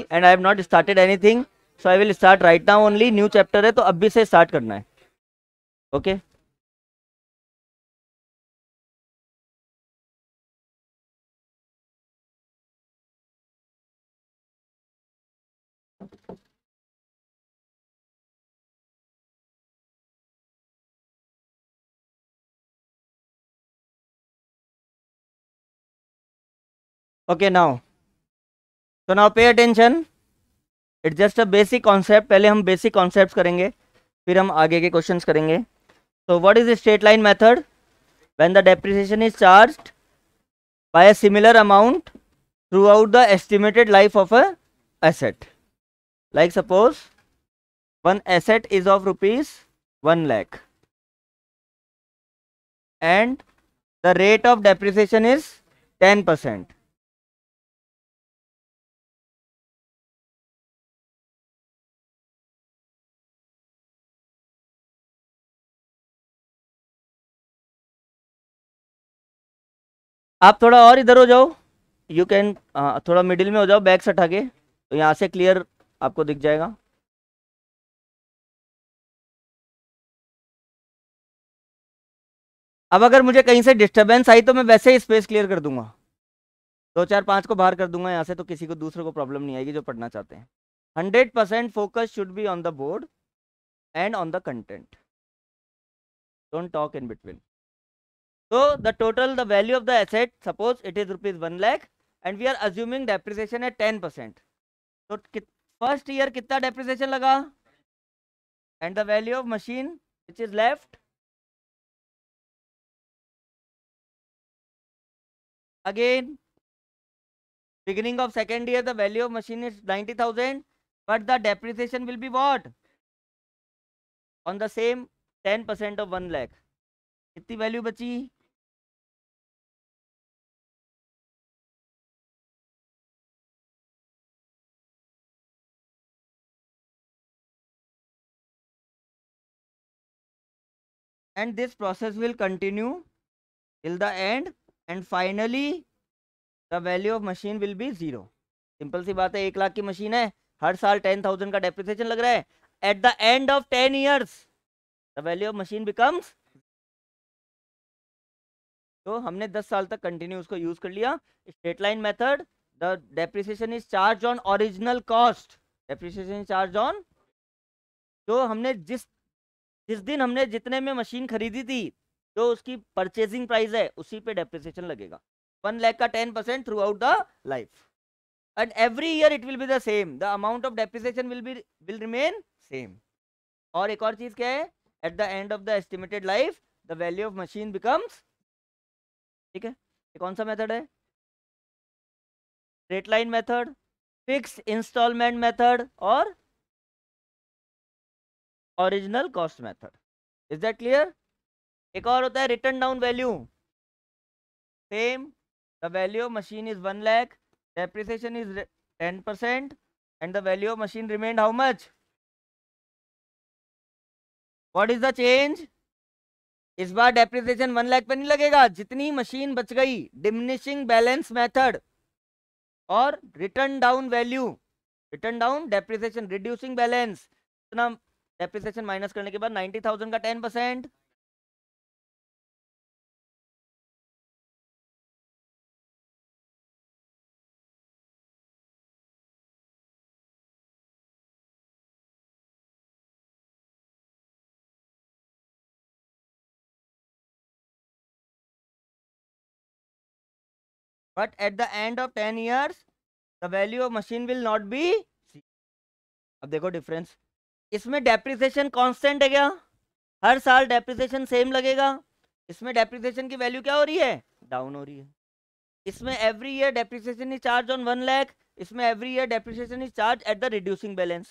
and I have not started anything, so I will start right now only. New chapter है तो अभी से start करना है. Okay. Okay, now. So now pay attention. It's just a basic concept. पहले हम basic concepts करेंगे, फिर हम आगे के questions करेंगे. So what is the straight line method? When the depreciation is charged by a similar amount throughout the estimated life of a asset. Like suppose one asset is of rupees 1 lakh and the rate of depreciation is 10%. आप थोड़ा और इधर हो जाओ, you can थोड़ा middle में हो जाओ, बैक से हटा के, तो यहाँ से क्लियर आपको दिख जाएगा. अब अगर मुझे कहीं से डिस्टरबेंस आई तो मैं वैसे ही स्पेस क्लियर कर दूंगा, 2 4 5 को बाहर कर दूंगा यहाँ से, तो किसी को दूसरे को प्रॉब्लम नहीं आएगी जो पढ़ना चाहते हैं. 100% focus should be on the board and on the content. Don't talk in between. So the total, the value of the asset, suppose it is rupees 1 lakh and we are assuming depreciation at 10%. So first year कितना depreciation लगा, and the value of machine which is left, again beginning of second year the value of machine is 90,000, but the depreciation will be what, on the same 10% of 1 lakh. कितनी value बची, and this process will continue till the end and finally the value of machine will be 0. Simple सी बात है, 1 लाख की machine है, हर साल 10,000 का depreciation लग रहा है. At the end of 10 years the value of machine becomes, तो हमने 10 साल तक कंटिन्यू उसको यूज कर लिया. Straight line method, the depreciation is charge on original cost. Depreciation is charge on, जो हमने जिस दिन हमने जितने में मशीन खरीदी थी, जो उसकी परचेजिंग प्राइस है उसी पे डेप्रिसिएशन लगेगा. 1 लाख का 10% through out the life, and every year it will be the same, the amount of depreciation will remain same. और एक और चीज क्या है, at the end of the estimated life the value of machine becomes, ठीक है. ये कौन सा मेथड है, straight line method, fix installment method और original cost method. Is that clear. एक और होता है written down value, same, the value of machine is 1 lakh, depreciation is 10% and the value of machine remained how much, what is the change. इस बार depreciation 1 lakh पे नहीं लगेगा, जितनी मशीन बच गई, डिमिनिशिंग बैलेंस मेथड और written down value, return down depreciation reducing balance, इतना डेप्रिसिएशन माइनस करने के बाद 90,000 का 10%. But at the end of 10 years the value of machine will not be. अब देखो डिफरेंस, इसमें डेप्रिसिएशन कांस्टेंट है क्या, हर साल डेप्रिसिएशन सेम लगेगा. इसमें डेप्रिसिएशन की वैल्यू क्या हो रही है, डाउन हो रही है. इसमें every year depreciation is charge on 1 lakh, इसमें every year depreciation is charge at the reducing balance.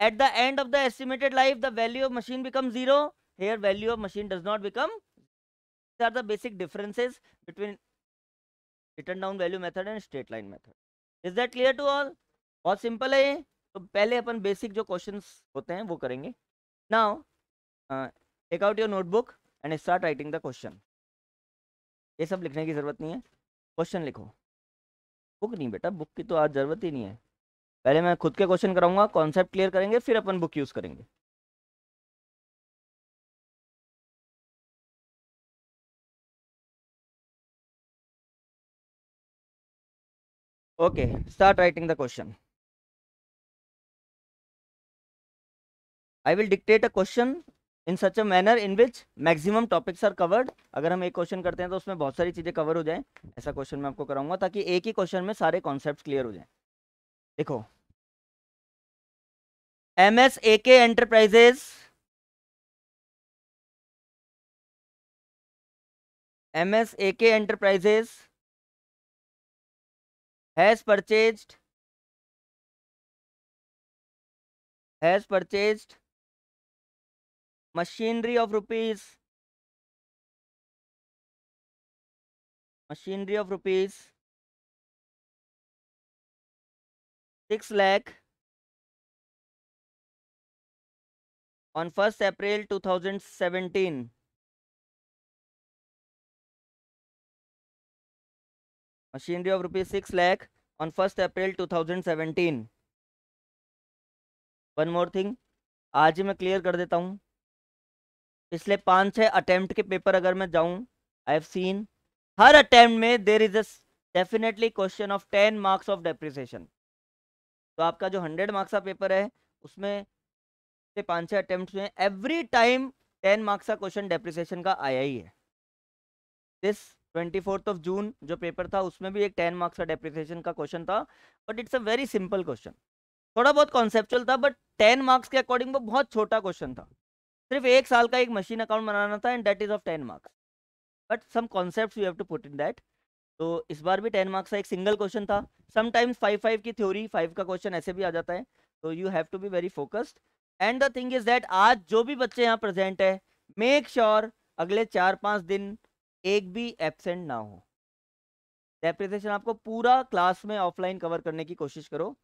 At the end of the estimated life the value of machine become 0, here value of machine does not become. These are the basic differences between written down value method and straight line method. Is that clear to all. बहुत simple है ये. तो पहले अपन basic जो questions होते हैं वो करेंगे. Now take out your notebook and start writing the question. ये सब लिखने की जरूरत नहीं है, क्वेश्चन लिखो. बुक नहीं बेटा, बुक की तो आज जरूरत ही नहीं है. पहले मैं खुद के क्वेश्चन कराऊंगा, कॉन्सेप्ट क्लियर करेंगे, फिर अपन बुक यूज करेंगे। Okay, start writing the question. I will dictate a question in such a manner in which maximum topics are covered. अगर हम एक क्वेश्चन करते हैं तो उसमें बहुत सारी चीजें कवर हो जाएं, ऐसा क्वेश्चन मैं आपको कराऊंगा ताकि एक ही क्वेश्चन में सारे कॉन्सेप्ट क्लियर हो जाएं। देखो, MSAK enterprises, MSAK enterprises has purchased machinery of rupees 6 lakh on 1st April 2017. Machinery of rupees 6 lakh on 1st April 2017. One more thing, आज ही मैं क्लियर कर देता हूँ। पिछले 5-6 अटेम्प्ट के पेपर अगर मैं जाऊं, आई हैव सीन हर अटेम्प्ट में there is a definitely question of 10 marks of depreciation. तो आपका जो 100 मार्क्स का पेपर है उसमें से 5-6 अटेम्प्ट में एवरी टाइम 10 मार्क्स का क्वेश्चन डेप्रिसिएशन का आया ही है। दिस 24 जून जो पेपर था उसमें भी एक 10 मार्क्स का डेप्रिसिएशन का क्वेश्चन था, but it's a very simple question. थोड़ा बहुत कॉन्सेप्चुअल था, बट 10 मार्क्स के अकॉर्डिंग वो बहुत छोटा क्वेश्चन था। सिर्फ 1 साल का एक मशीन अकाउंट बनाना था and that is of 10 marks, but some concepts you have to put in that. तो इस बार भी 10 मार्क्स का एक सिंगल क्वेश्चन था। समटाइम्स 5-5 की थ्योरी 5 का क्वेश्चन ऐसे भी आ जाता है, तो you have to be very focused. And the thing is that आज जो भी बच्चे यहाँ प्रेजेंट है, मेक श्योर अगले 4-5 दिन एक भी एब्सेंट ना हो। डेप्रिसिएशन आपको पूरा क्लास में ऑफलाइन कवर करने की कोशिश करो,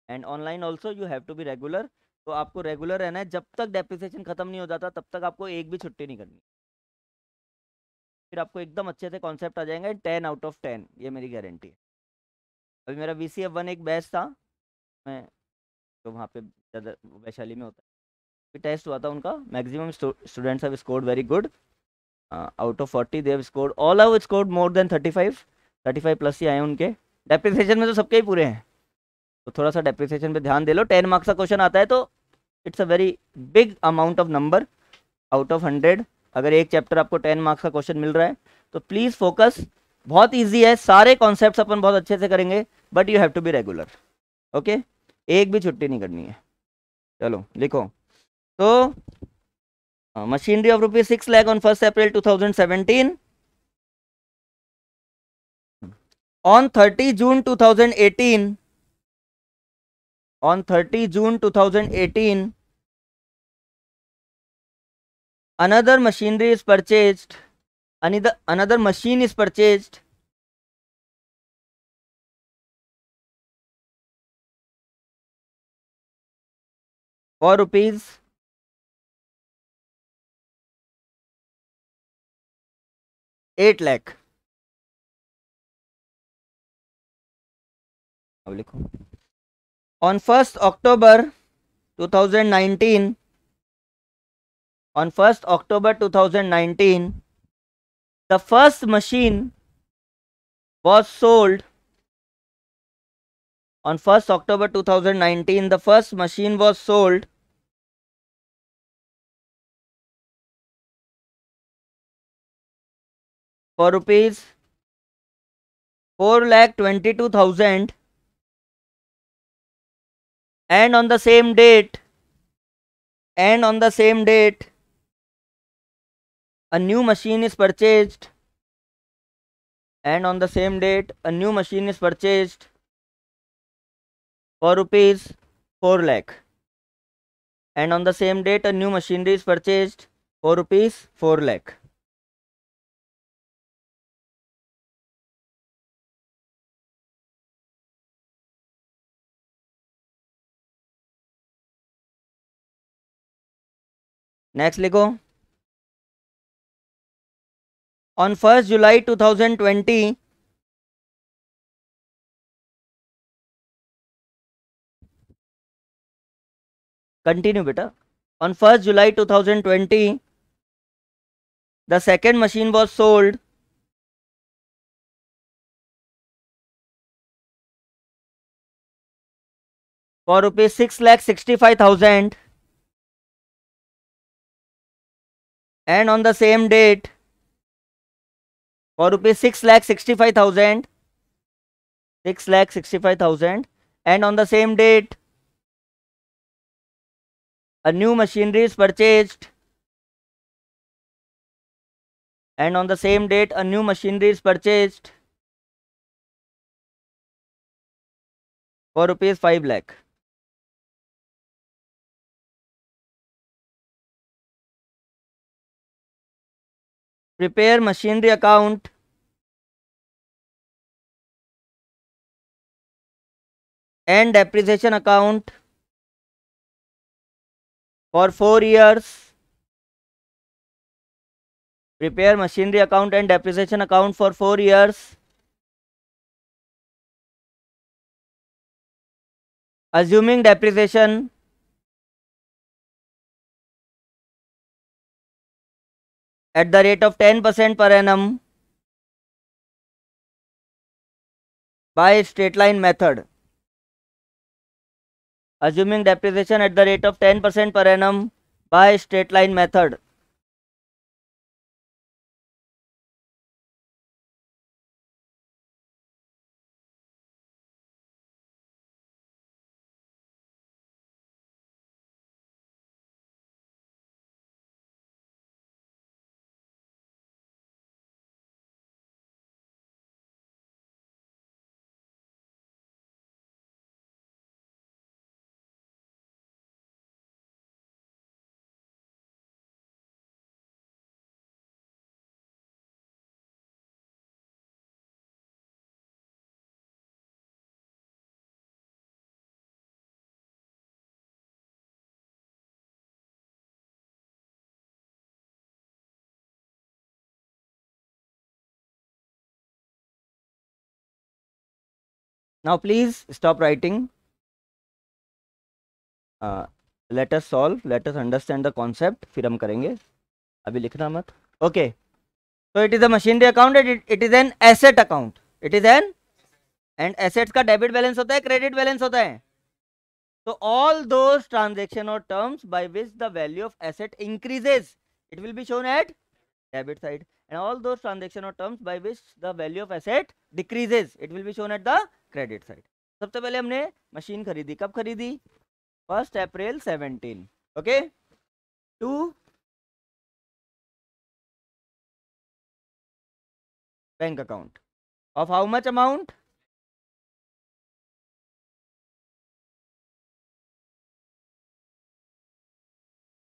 and online also you have to be regular. तो आपको रेगुलर रहना है, जब तक डेप्रिसिएशन खत्म नहीं हो जाता तब तक आपको एक भी छुट्टी नहीं करनी, फिर आपको एकदम अच्छे से कॉन्सेप्ट आ जाएंगे 10 आउट ऑफ 10, ये मेरी गारंटी है। अभी मेरा VCF1 एक बैच था, मैं तो वहाँ पे वैशाली में होता है, टेस्ट हुआ था उनका, maximum students have scored very good. Out of 40 they have scored, all have scored more than 35 plus ही आए उनके। डेप्रिसिएशन में तो सबके ही पूरे हैं, तो थोड़ा सा डेप्रिसिएशन पे ध्यान दे लो। 10 मार्क्स का क्वेश्चन आता है तो it's a very big amount of number out of 100। अगर एक चैप्टर आपको 10 मार्क्स का क्वेश्चन मिल रहा है तो प्लीज़ फोकस। बहुत ईजी है, सारे कॉन्सेप्ट अपन बहुत अच्छे से करेंगे, but you have to be regular. Okay, एक भी छुट्टी नहीं करनी है। चलो लिखो। तो machinery of rupees 6 lakh on 1st April 2017, on 30 June 2018, on 30 June 2018 another machinery is purchased, another machine is purchased for rupees 8 lakh। अब लिखो, on 1st October 2019, on 1st October 2019 the first machine was sold, on 1st October 2019 the first machine was sold for rupees 4,22,000, and on the same date, a new machine is purchased, and on the same date a new machine is purchased for rupees 4 lakh, and on the same date a new machinery is purchased for rupees 4 lakh। Next लिखो, on 1st July 2020 continue बेटा. On 1st July 2020, the second machine was sold for rupees 6,65,000, and on the same date for rupees 6,65,000, 6,65,000, and on the same date a new machinery is purchased, and on the same date a new machinery is purchased for rupees 5 lakh. Prepare machinery account and depreciation account for 4 years. Prepare machinery account and depreciation account for 4 years. Assuming depreciation at the rate of 10% per annum by straight line method. Assuming depreciation at the rate of 10% per annum by straight line method. Now please stop writing. Let us solve, let us understand the concept, फिर हम करेंगे, अभी लिखना मत. Okay, so it is a machinery account and it is an asset account. It is an, and assets का debit balance होता है, credit balance होता है. So all those transaction or terms by which the value of asset increases, it will be shown at debit side, and all those transaction or terms by which the value of asset decreases, it will be shown at the credit side. सबसे पहले हमने machine खरीदी, कब खरीदी? 1st April 17. Okay, to bank account of how much amount?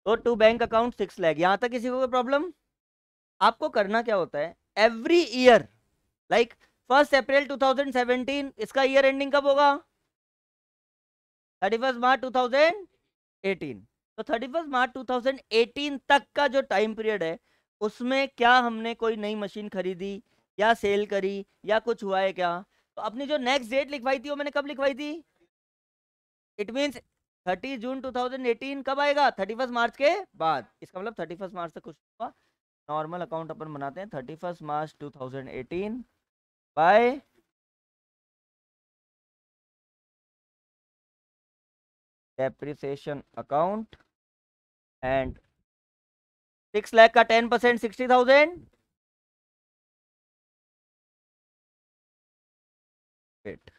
तो to bank account 6 lakh. यहां तक किसी को कोई प्रॉब्लम? आपको करना क्या होता है, every year like 1st April 2017, इसका ईयर एंडिंग कब होगा? 31st March 2018. तो 31st March 2018 तक का जो टाइम पीरियड है, उसमें क्या हमने कोई नई मशीन खरीदी या सेल करी या कुछ हुआ है क्या? तो अपनी जो नेक्स्ट डेट लिखवाई थी वो मैंने कब लिखवाई थी? इट मीन्स 30 जून 2018 कब आएगा? 31st मार्च के बाद. इसका मतलब 31st मार्च से कुछ हुआ. नॉर्मल अकाउंट अपन बनाते हैं 31st March 2018 by depreciation account, and 6 lakh का 10% 60,000. Wait.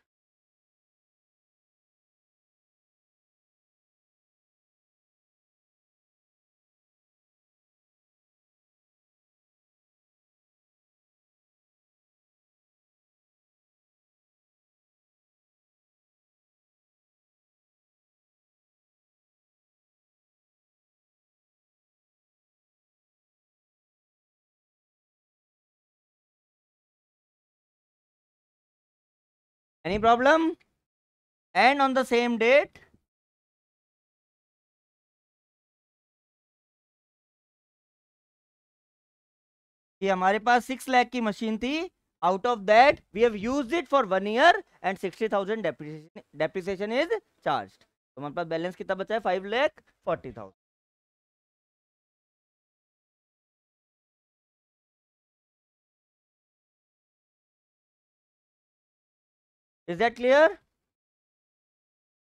Any problem? And on the same date कि हमारे पास 6 लाख की मशीन थी, out of that we have used it for 1 year and 60,000 depreciation is charged. तो हमारे पास बैलेंस कितना बचा है? 5,40,000। Is that clear?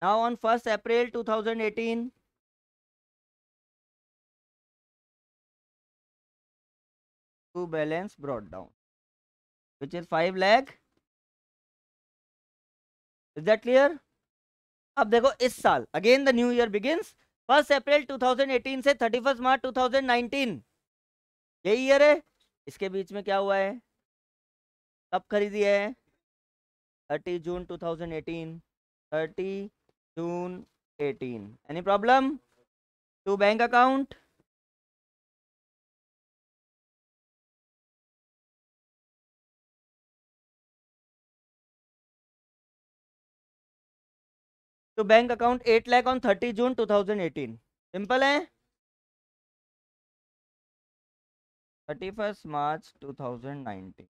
Now on 1st April 2018, to balance brought down, which is 5 lakh. Is that clear? अब देखो इस साल again the new year begins 1st April 2018 से 31st March 2019, यही ईयर है। इसके बीच में क्या हुआ है? कब खरीदी है? 30 June 2018, 30 June 18। Any problem? To bank account, to bank account 8 lakh on 30 June 2018। Simple है। 31st March 2019,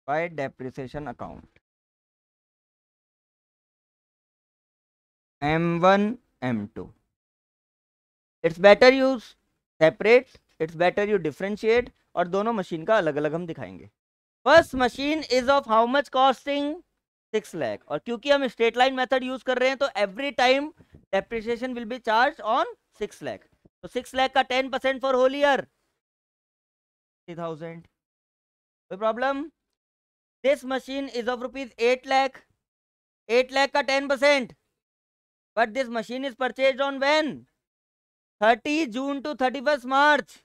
by depreciation account M1 M2। It's better you separate, it's better you differentiate, और दोनों मशीन का अलग अलग हम दिखाएंगे। First machine is of how much costing? 6 lakh. और क्योंकि हम स्ट्रेट लाइन मेथड यूज कर रहे हैं तो every time depreciation will be charge on 6 lakh. तो 6 लाख का 10% फॉर होल ईयर 30,000। कोई problem? This machine is of rupees 8 lakh. 8 lakh का 10%, but this machine is purchase on when? 30 June to 31st March।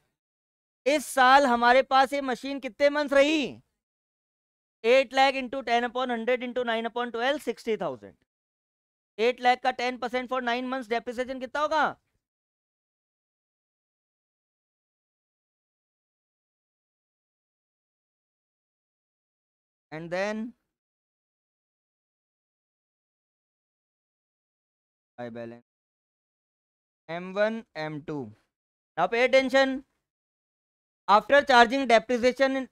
इस साल हमारे पास ये मशीन कितने मंथ रही? 8 लाख इंटू 10/100 इंटू 9/12, 60,000। 8 लाख का 10% फॉर 9 मंथ्स डेप्रिसिएशन कितना होगा? And then I balance M1 M2। Now pay attention, after charging depreciation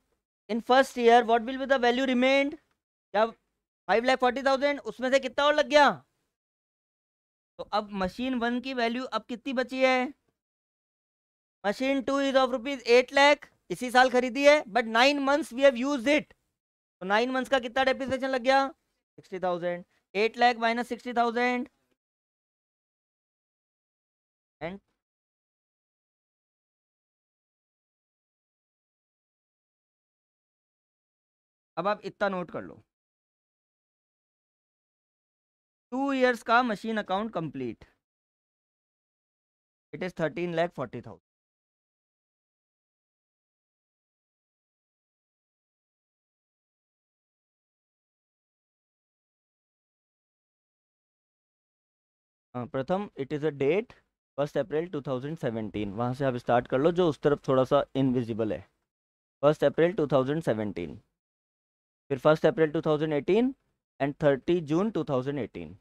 in first year what will be the value remained? क्या 5,40,000? उसमें से कितना और लग गया? तो अब मशीन 1 की वैल्यू अब कितनी बची है? Machine 2 is of rupees 8 lakh, इसी साल खरीदी है, but 9 months we have used it. तो 9 मंथ्स का कितना डेप्रिसिएशन लग गया? 60,000। 8 लाख माइनस 60,000 एंड अब आप इतना नोट कर लो, 2 इयर्स का machine account complete, it is 13,40,000। प्रथम, it is a date 1st April 2017, वहां से आप स्टार्ट कर लो, जो उस तरफ थोड़ा सा इनविजिबल है। 1st April 2017, फिर 1st April 2018 एंड 30 जून 2018।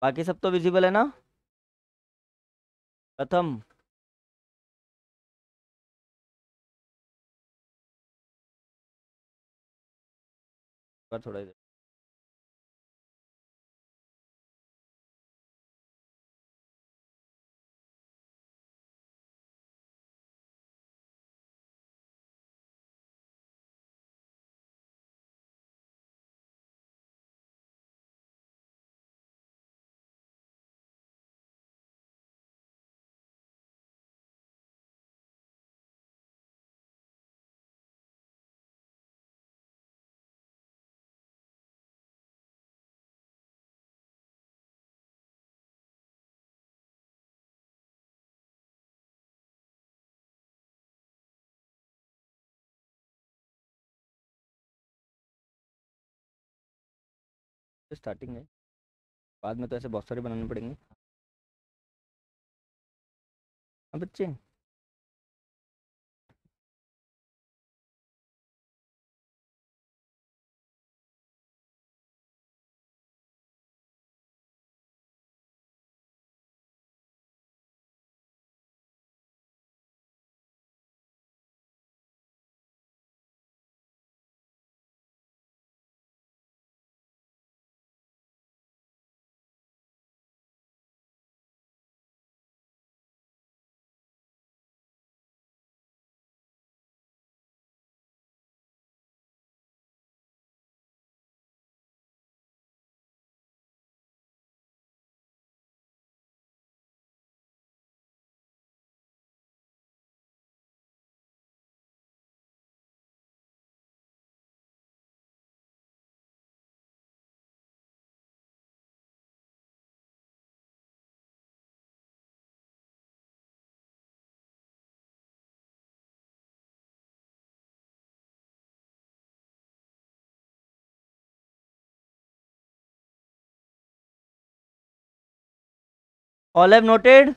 बाकी सब तो विजिबल है ना? प्रथम, पर थोड़ा इधर स्टार्टिंग है, बाद में तो ऐसे बहुत सारे बनाने पड़ेंगे। अब बच्चे ऑल हैव नोटेड?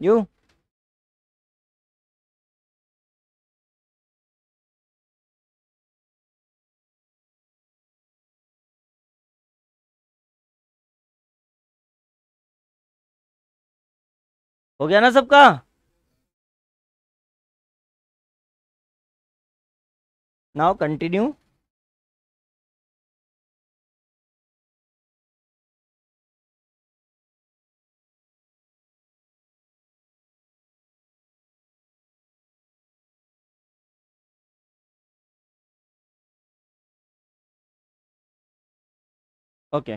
यू हो गया ना सबका? Now continue. Okay.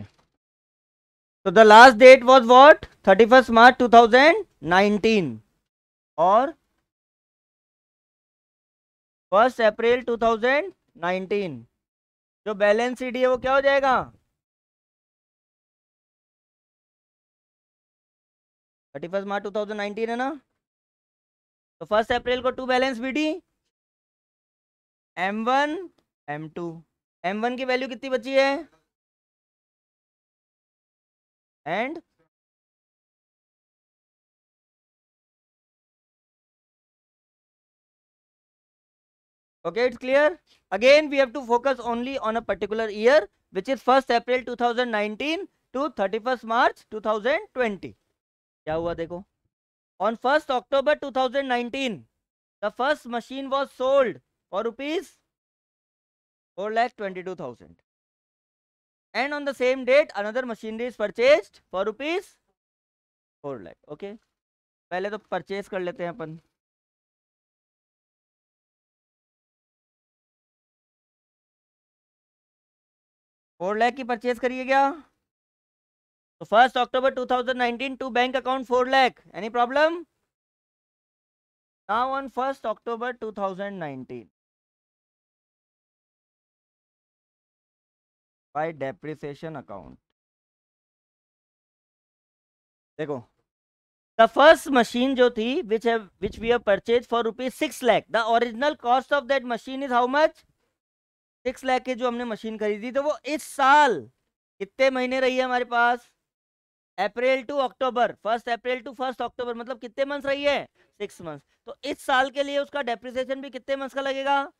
So the last date was what? 31st March 2019 or 1st April 2019. जो बैलेंस शीट है वो क्या हो जाएगा? 31st March 2019 है ना? तो 1st April को to balance BD M1 M2. M1 की वैल्यू कितनी बची है? And okay, it's clear. Again we have to focus only on a particular year, which is 1st April 2019 to 31st March 2020. क्या हुआ देखो. On 1st October 2019 the first machine was sold for rupees 4,22,000, and on the same date another machinery is purchased for rupees 4 lakh. Okay, पहले तो purchase कर लेते हैं अपन. 4 लाख की purchase करिए क्या? तो 1st October 2019 to bank account 4 lakh. Any problem? Now on 1st October 2019 by depreciation account. देखो, the first machine जो थी which we have purchased for rupees 6 lakh, the original cost of that machine is how much? 6 lakh की जो हमने machine खरीदी तो वो इस साल कितने महीने रही है हमारे पास? अप्रैल to October. 1st April to 1st अक्टूबर मतलब कितने मंथ्स रही है? 6 मंथ्स. तो इस साल के लिए उसका डेप्रिसिएशन भी कितने मंथ्स का लगेगा?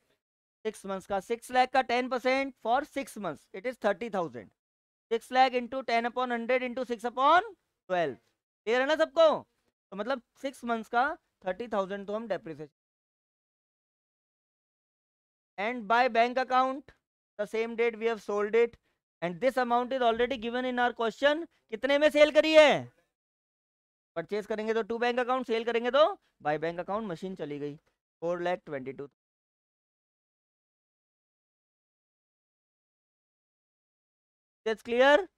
6 मंथ्स का. 6 लाख का 10% for 6 months it is 30,000. 6 lakh into 10/100 into 6/12. Clear है ना सबको? तो मतलब 6 मंथ्स का 30,000 तो हम depreciation. And by bank account the same date we have sold it, and this amount is already given in our question. कितने में सेल करी है? परचेज करेंगे तो टू बैंक अकाउंट, सेल करेंगे तो बाय बैंक अकाउंट. मशीन चली गई 4,22,000. That's clear.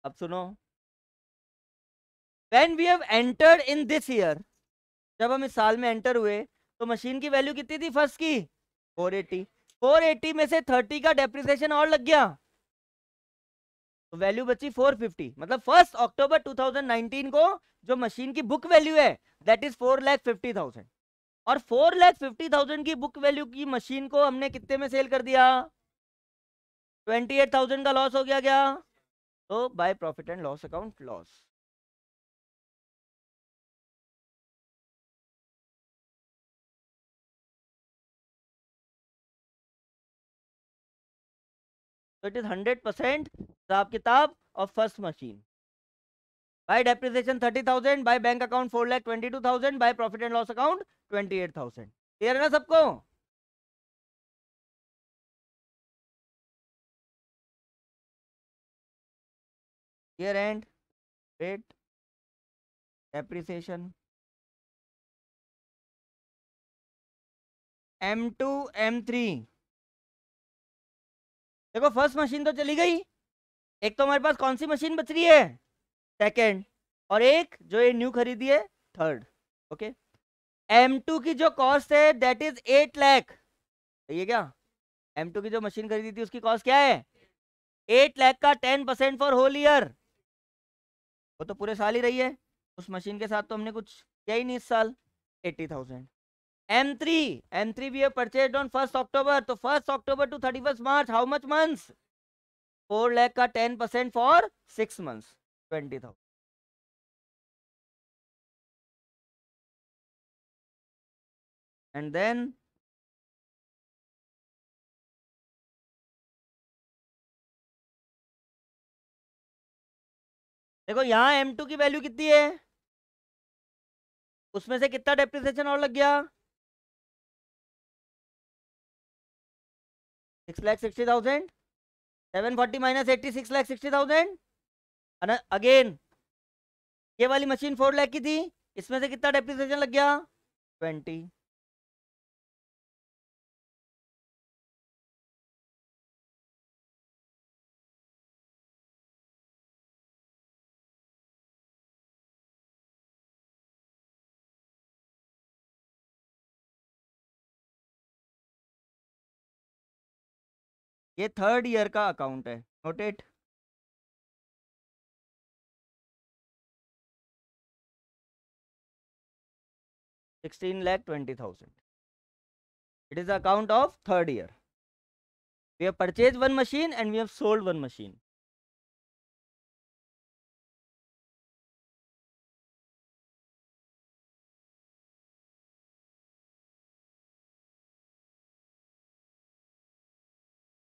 अब सुनो, when we have entered in this year, जब हम इस साल में एंटर हुए तो मशीन की वैल्यू कितनी थी फर्स्ट की? 480. 480 में से 30 का डेप्रिसिएशन और लग गया तो वैल्यू बची 450. मतलब 1st अक्टूबर 2019 को जो मशीन की बुक वैल्यू है दैट इज 4,50,000. और 4,50,000 की बुक वैल्यू की मशीन को हमने कितने में सेल कर दिया? 28,000 का लॉस हो गया क्या? तो by profit and loss account loss. तो इट इज 100% हिसाब किताब of first machine. By depreciation 30,000, by bank account 4,22,000, by profit and loss account 28,000. Clear है ना सबको? Clear. And wait, depreciation M2 M3। देखो फर्स्ट मशीन तो चली गई, एक तो हमारे पास कौन सी मशीन बच रही है, सेकंड, और एक जो ये न्यू खरीदी है, थर्ड। ओके, M2 की जो कॉस्ट है दैट इज 8 लाख, सही है क्या? M2 की जो मशीन खरीदी थी उसकी कॉस्ट क्या है, 8 लाख का 10% फॉर होल ईयर, वो तो पूरे साल ही रही है, उस मशीन के साथ तो हमने कुछ किया ही नहीं इस साल। 80,000। M3, M3 we have purchased on 1st October, तो 1st October to 31st March, how much months? 4 lakh का 10% for 6 months, 20,000। And then देखो यहाँ M2 की वैल्यू कितनी है, उसमें से कितना डेप्रिसिएशन और लग गया, 6,60,000, 740 माइनस 80, 6,60,000। अगेन ये वाली मशीन 4 लाख की थी, इसमें से कितना डेप्रिसिएशन लग गया, 20। ये थर्ड ईयर का अकाउंट है, noted. $16,20,000, it is the account of third year. We have purchased one machine and we have sold one machine.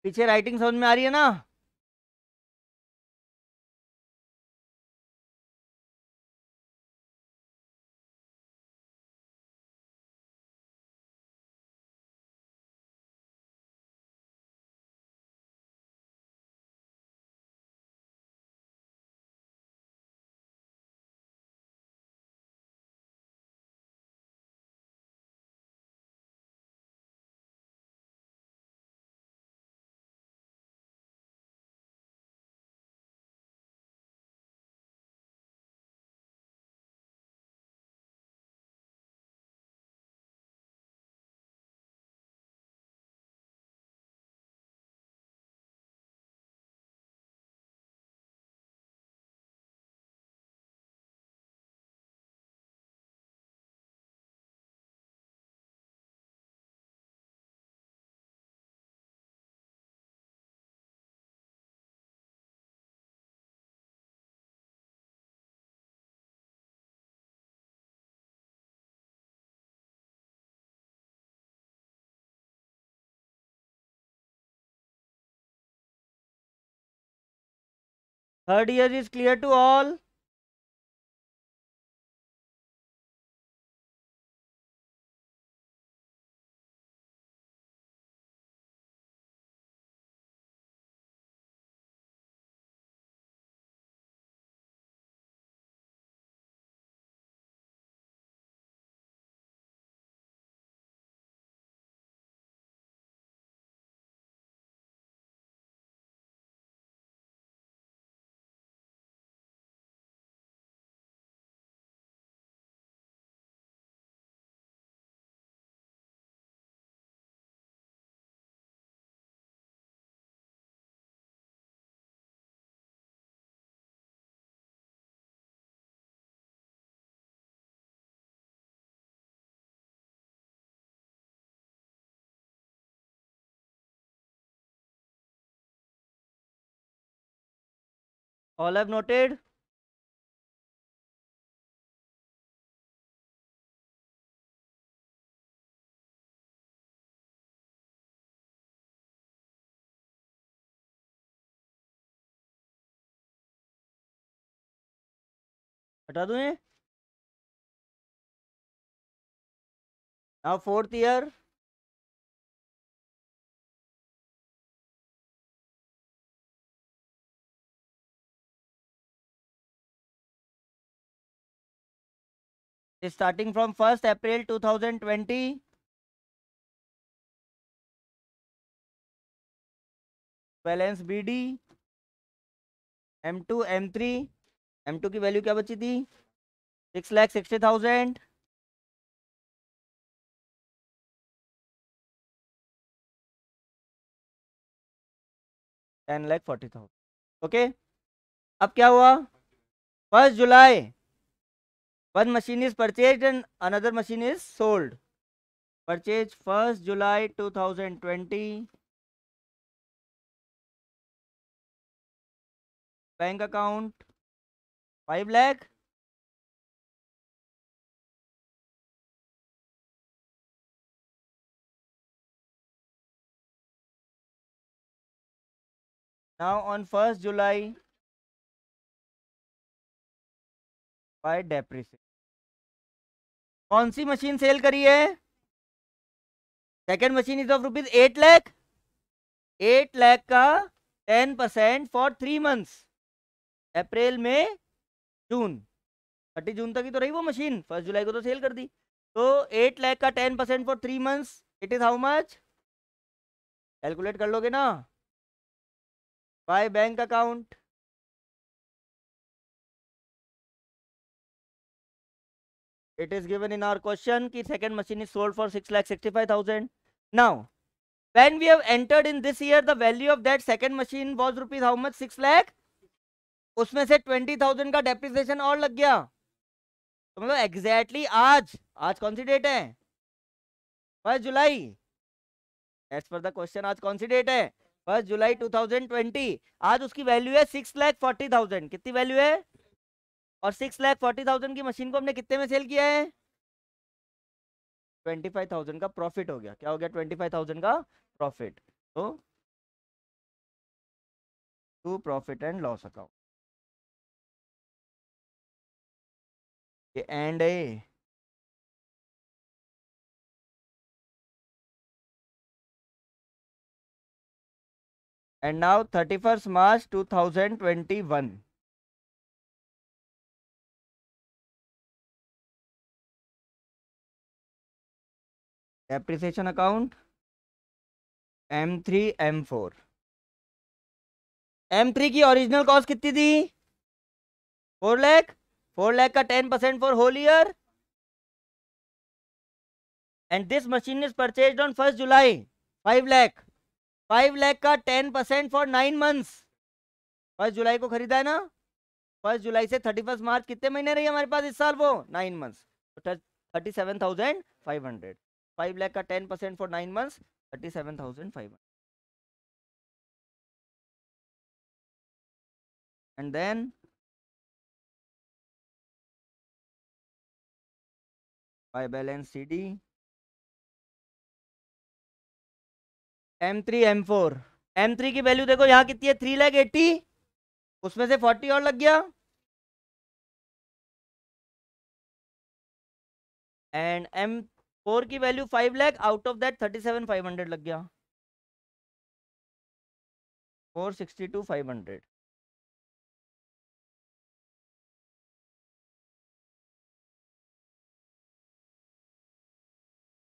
पीछे राइटिंग समझ में आ रही है ना? Third year is clear to all? All have noted? हटा दूं ये? Now fourth year, starting from 1st April 2020. Balance BD M2 M3 M2 की वैल्यू क्या बची थी 6,60,000 10,40,000 ओके। अब क्या हुआ 1st July one machine is purchased and another machine is sold. Purchase 1st July 2020. Bank account 5 lakh. Now on 1st July by depreciation. कौन सी machine cell करी है second machine is of rupees 8 lakh 8 lakh का 10% for 3 months अप्रैल में जून 30 जून तक ही तो रही वो machine 1st जुलाई को तो सेल कर दी तो 8 लाख का 10% for 3 months it is how much calculate कर लोगे ना bye bank account it is given in our question ki second machine is sold for 6,65,000. Now when we have entered in this year the value of that second machine was rupees how much 6 lakh उसमें से 20,000 का depreciation और लग गया तो मतलब exactly आज कौन सी डेट है 1st जुलाई एज पर द क्वेश्चन आज कौन सी डेट है 1st जुलाई 2020 आज उसकी वैल्यू है 6,40,000 कितनी वैल्यू है और 6,40,000 की मशीन को हमने कितने में सेल किया है 25,000 का प्रॉफिट हो गया क्या हो गया 25,000 का प्रॉफिट तो to profit and loss account ये एंड है and now 31st March 2021 depreciation account M3 M4 M3 की ओरिजिनल कॉस्ट कितनी थी 4 लाख 4 लाख का 10% for whole year and this machine is purchased on 1st जुलाई 5 लाख 5 लाख का 10% फॉर 9 मंथ्स 1st जुलाई को खरीदा है ना 1st जुलाई से 31st मार्च कितने महीने रही हमारे पास इस साल वो 9 मंथ्स 37,500 5 लाख का 10% for 9 months 37,500 and then by balance CD M3 M4 M3 की वैल्यू देखो यहाँ कितनी है 3,80,000 उसमें से 40 और लग गया एंड M4 की value 5 lakh out of that 37,500 लग गया 462,500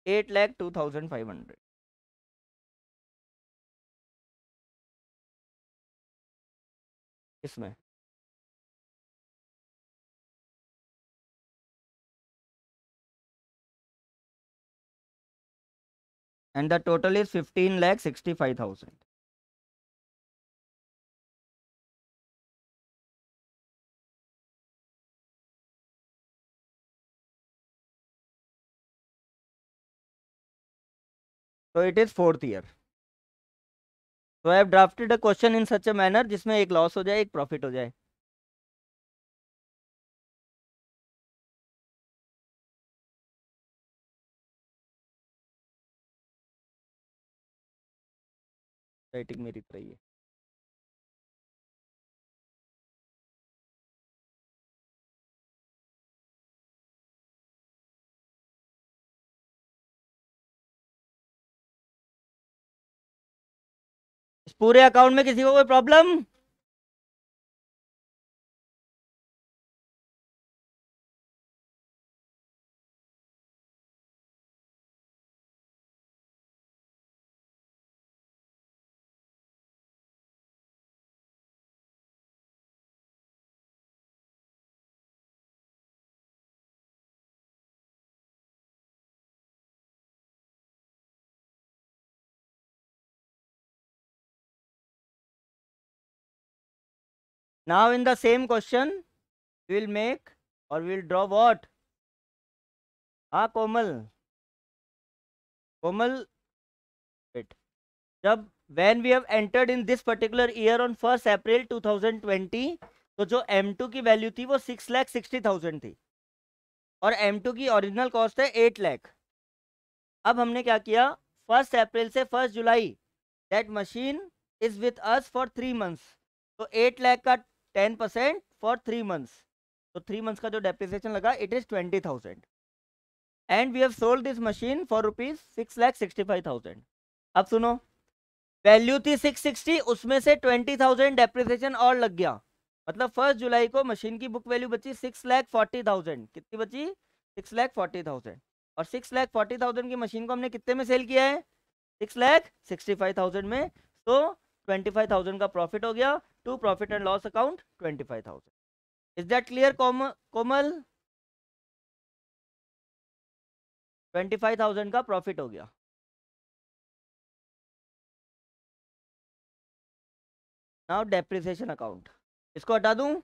8,02,500 इसमें and the total is 15,65,000 so it is 4th year so I have drafted a question in such a manner जिसमें एक लॉस हो जाए एक प्रॉफिट हो जाए राइटिंग मेरी तरह ही है इस पूरे अकाउंट में किसी को कोई problem Now in the same question we will make or we will draw what? हाँ कोमल wait. जब when we have entered in this particular year on 1st April 2020, तो जो M2 की वैल्यू थी वो 6,60,000 थी और M2 की ओरिजिनल कॉस्ट है 8 लाख। अब हमने क्या किया, 1st अप्रैल से 1st July that machine is with us for 3 months, तो 8 लाख का 10% फॉर 3 मंथ्स, तो 3 मंथ्स का जो डेप्रिसिएशन लगा it is 20,000 and we have sold this machine for rupees 6,65,000। अब सुनो, वैल्यू थी 660, उसमें से 20,000 डेप्रिसिएशन और लग गया, मतलब 1st जुलाई को मशीन की बुक वैल्यू बची 6,40,000। कितनी बची? 6,40,000। और 6,40,000 की मशीन को हमने कितने में सेल किया है? 6,65,000 में। तो 25,000 का प्रॉफिट हो गया। To profit and loss account 25,000। Is that clear Komal? 25,000 का प्रॉफिट हो गया। नाउ डेप्रिसिएशन अकाउंट, इसको हटा दूं?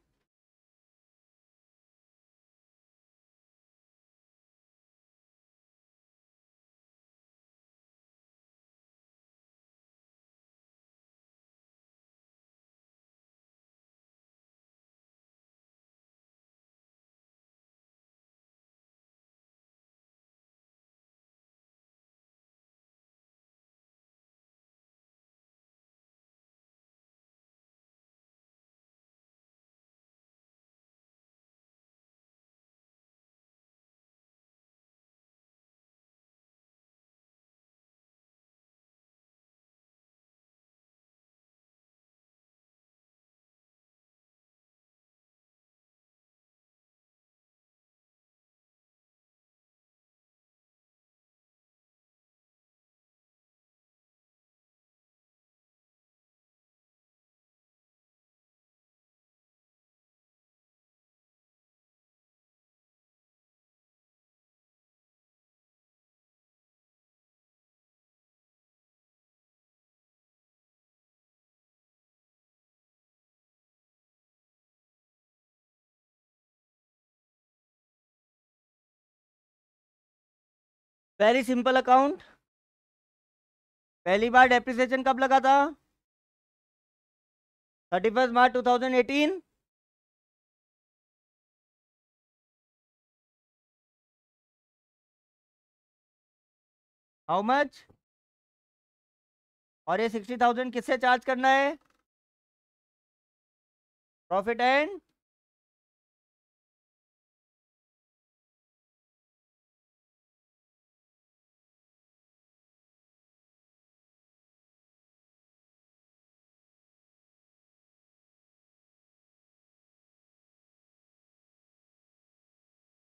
Very simple account. पहली बार डेप्रिसिएशन कब लगा था? 31 मार्च 2018। How much? और ये 60,000 किससे चार्ज करना है? Profit and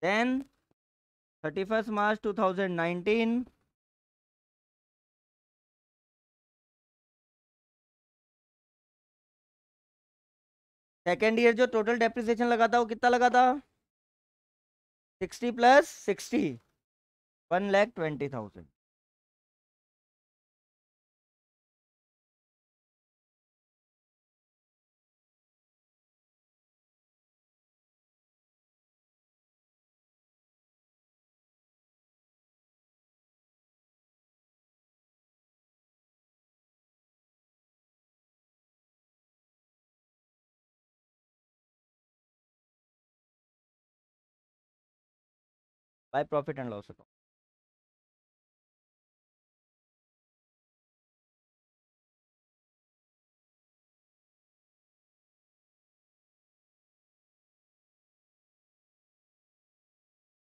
then 31 March 2019 second year जो टोटल डेप्रिसिएशन लगा था वो कितना लगा था? 60 plus 60, 1,20,000। By profit and loss account.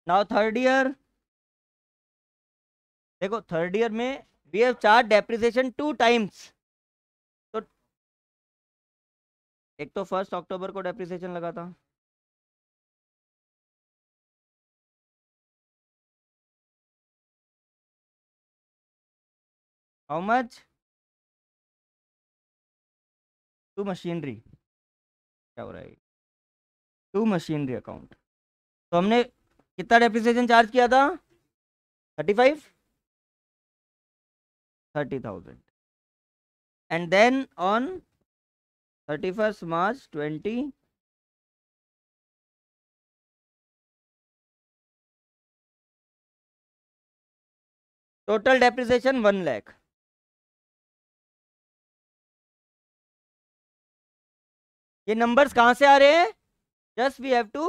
Now third year, देखो थर्ड ईयर में we have charge depreciation 2 times. तो एक तो 1 अक्टूबर को डेप्रिसिएशन लगा था, हाउ मच? टू मशीनरी, क्या हो रहा है? To machinery account. तो हमने कितना डेप्रिसिएशन चार्ज किया था? 35, 30,000। And then on 31 March 20, total depreciation 1 lakh. ये नंबर्स कहाँ से आ रहे हैं? Just we have to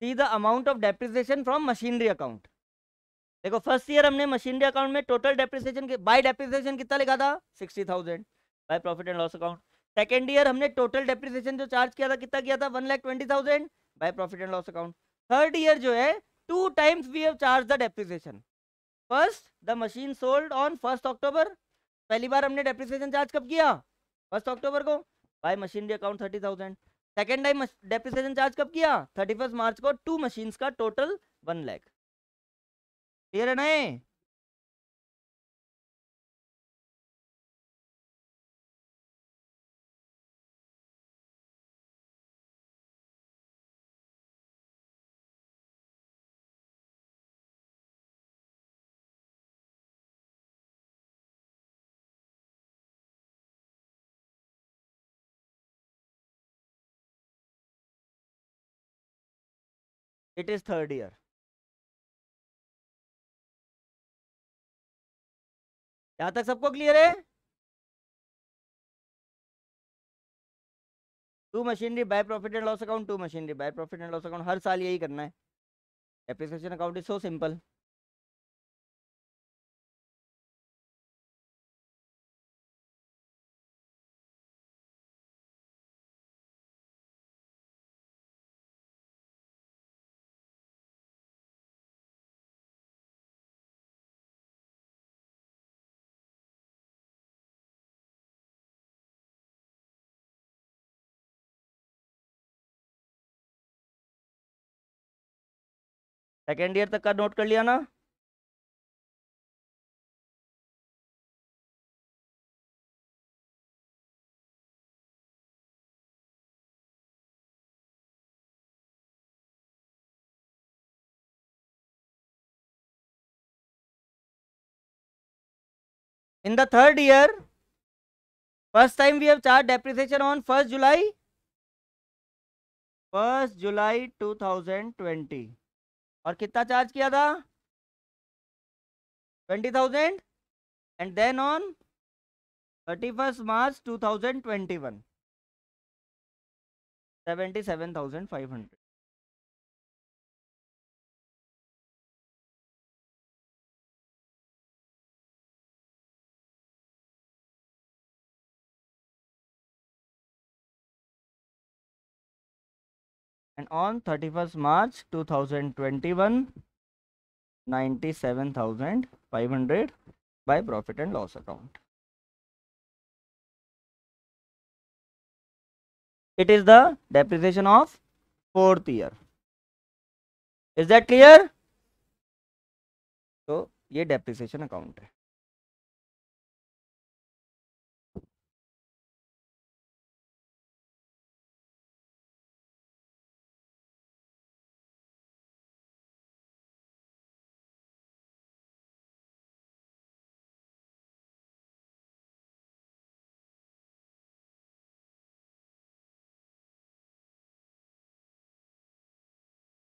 see the amount of depreciation from machinery account. देखो फर्स्ट ईयर हमने मशीनरी अकाउंट में टोटल डेप्रिसिएशन के बाय डेप्रिसिएशन कितना लिखा था? 60,000 by profit and loss account. Second year हमने टोटल डेप्रिसिएशन जो चार्ज किया था कितना किया था? 1,20,000 by profit and loss account. Third year जो है 2 times we have charge the depreciation. First the machine sold on 1 October, पहली बार हमने डेप्रिसिएशन चार्ज कब किया? 1 अक्टूबर को, bye machinery account 30,000। Second time depreciation charge कब किया? 31 मार्च को, 2 मशीन्स का टोटल 1 लाख। क्लियर है ना ये? It is third year. यहां तक सबको क्लियर है? To machinery by profit and loss account, to machinery by profit and loss account, हर साल यही करना है। Depreciation account is so simple. Second year तक का नोट कर लिया ना? In the third year first time we have charge depreciation on 1 July 2020। और कितना चार्ज किया था? 20,000। And then on 31 March 2021 77,500। and on 31st March 2021 97,500 by profit and loss account. It is the depreciation of fourth year. Is that clear? तो ये depreciation account है।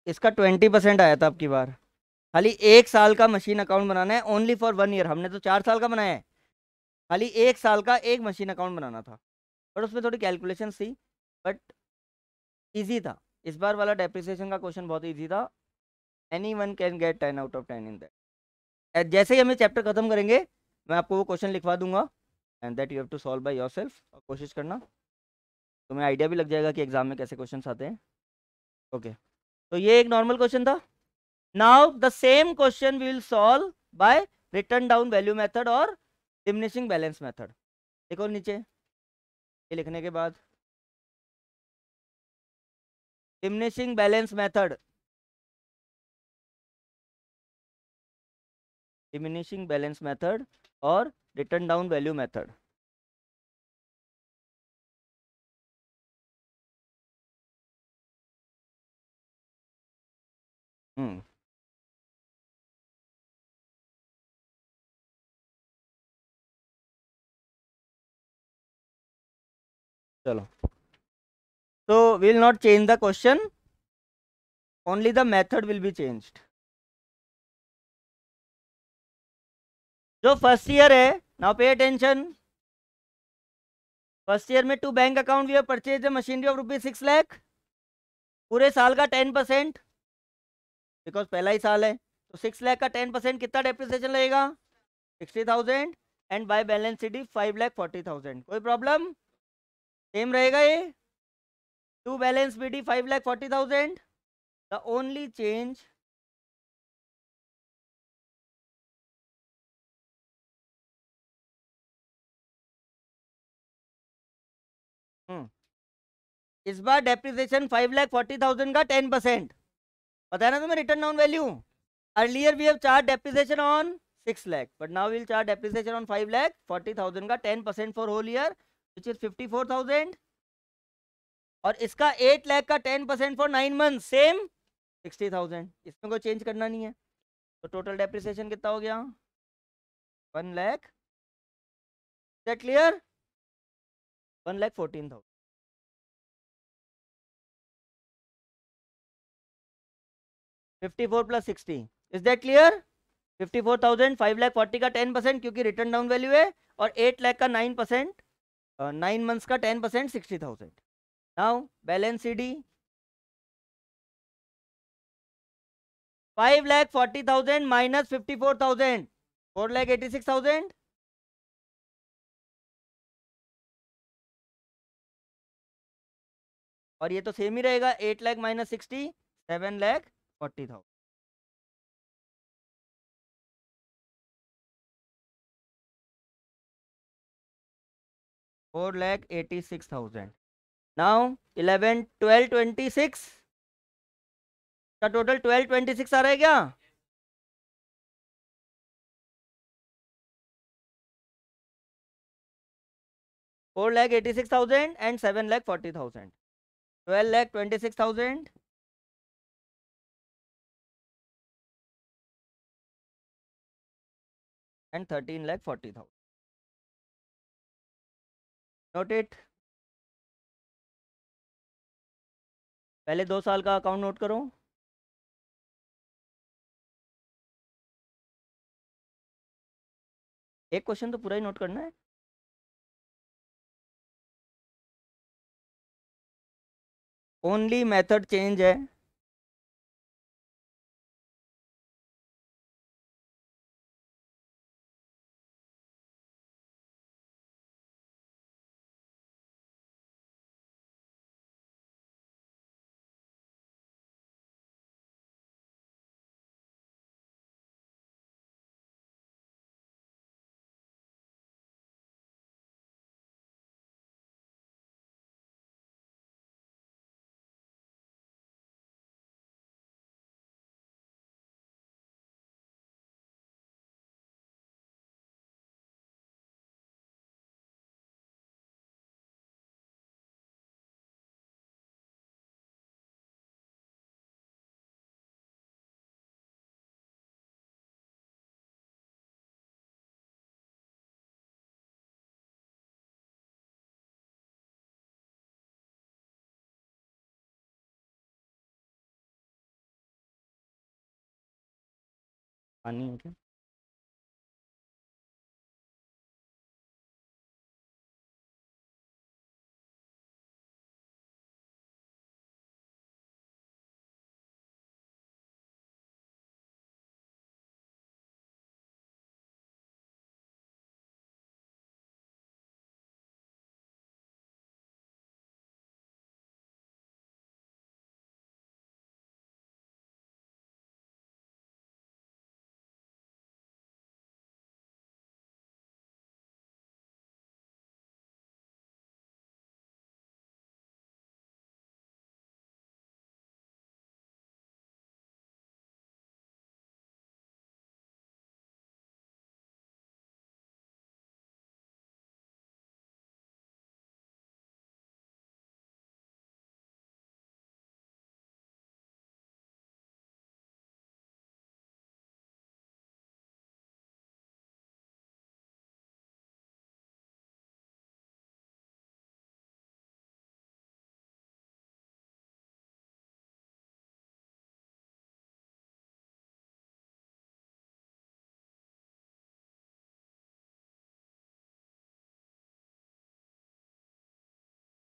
इसका 20% आया था अब की बार। खाली 1 साल का मशीन अकाउंट बनाना है, ओनली फॉर 1 ईयर। हमने तो 4 साल का बनाया है, खाली 1 साल का एक मशीन अकाउंट बनाना था। बट उसमें थोड़ी कैलकुलेशन थी, बट इजी था। इस बार वाला डेप्रिसिएशन का क्वेश्चन बहुत इजी था। Anyone can get 10 out of 10 in that. जैसे ही हम ये चैप्टर खत्म करेंगे मैं आपको वो क्वेश्चन लिखवा दूंगा, and that you have to solve by yourself. कोशिश करना, तुम्हें आइडिया भी लग जाएगा कि एग्जाम में कैसे क्वेश्चन आते हैं। ओके, तो ये एक नॉर्मल क्वेश्चन था। Now the same question we will solve by written down value method और डिमिनिशिंग बैलेंस मेथड। देखो नीचे ये लिखने के बाद diminishing balance method, diminishing balance method और written down value method. Hmm चलो, so we will not change the question, only the method will be changed. जो फर्स्ट ईयर है, now pay attention, first year में to bank account we have purchase the machinery of ₹6 lakh, पूरे साल का 10%, because पहला ही साल है, तो 6 लाख का 10% कितना डेप्रिसिएशन लगेगा? 60,000, एंड बाय बैलेंस शीट 5,40,000। कोई प्रॉब्लम? सेम रहेगा ये, to balance BD 5,40,000, the only change इस बार डेप्रिसिएशन 5,40,000 का 10%, पता है ना तुम्हें written down value? Earlier we have charge depreciation on 6 lakh, but now will charge depreciation on 5,40,000 का 10% for whole year, which is 54,000, और इसका 8 लाख का 10% फॉर 9 मंथ, सेम 60,000। इसमें कोई चेंज करना नहीं है, तो टोटल डेप्रिसिएशन कितना हो गया? 1 lakh. That clear? 1,14,000। 54 plus 60, is that clear? 54,000, 5,40,000 का 10%, क्योंकि रिटर्न डाउन वैल्यू है, और 8 लाख का 9%, 9 मंथ्स का 10%, 60,000। Now balance C D 5,40,000 minus 54,000, 4,86,000, और ये तो सेम ही रहेगा, 8 लाख माइनस 60, 7,40,000। 4,86,000। नाउ 11, 12, 26 का टोटल 1226 आ रहा है क्या? $4,86,000 and 7,40,000, 12,26,000 and 13,40,000. Note it. पहले 2 साल का अकाउंट नोट करो। एक क्वेश्चन तो पूरा ही नोट करना है। ओनली मेथड चेंज है, पानी है क्या?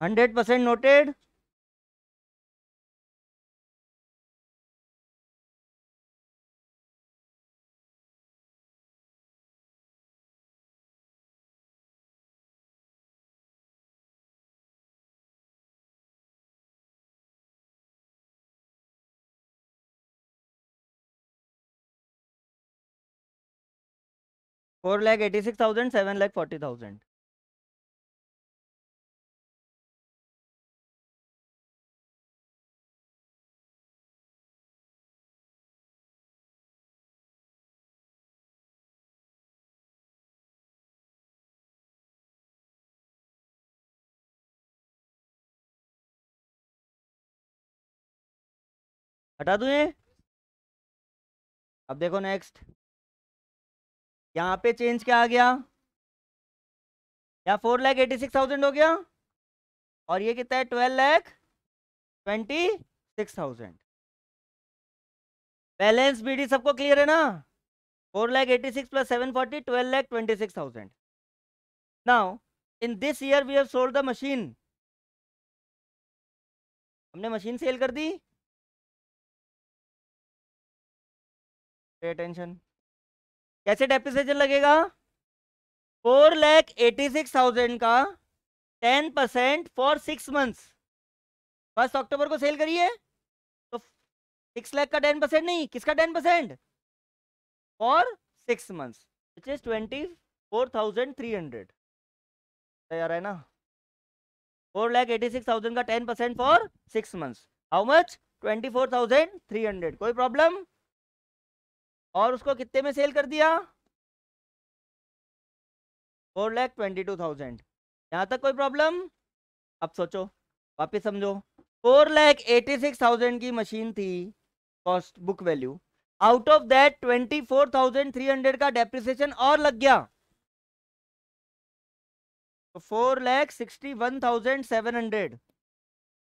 100% नोटेड। $4,86,000, $7,40,000। हटा दूं ये? अब देखो नेक्स्ट, यहाँ पे चेंज क्या आ गया? यहाँ 4,86,000 हो गया, और ये कितना है? 12,26,000। बैलेंस बीडी सबको क्लियर है ना? 4,86,000 plus 740, 12,26,000। Now in this year we have sold the machine. हमने मशीन सेल कर दी। पे अटेंशन, कैसे डेप्रिसिएशन लगेगा? 4,86,000 का 10% फॉर 6 मंथ्स। 1 अक्टूबर को सेल करिए तो 6 लाख का 10% नहीं, किसका 10%? For 6 months which is 24,300। तैयार है ना? 4,86,000 का 10% फॉर 6 मंथ्स, हाउ मच? 24,300। कोई प्रॉब्लम? और उसको कितने में सेल कर दिया? 4,22,000। यहाँ तक कोई प्रॉब्लम? अब सोचो, वापिस समझो। 4,86,000 की मशीन थी cost book value, out of that 24,300 का डेप्रिसिएशन और लग गया, तो 4,61,700।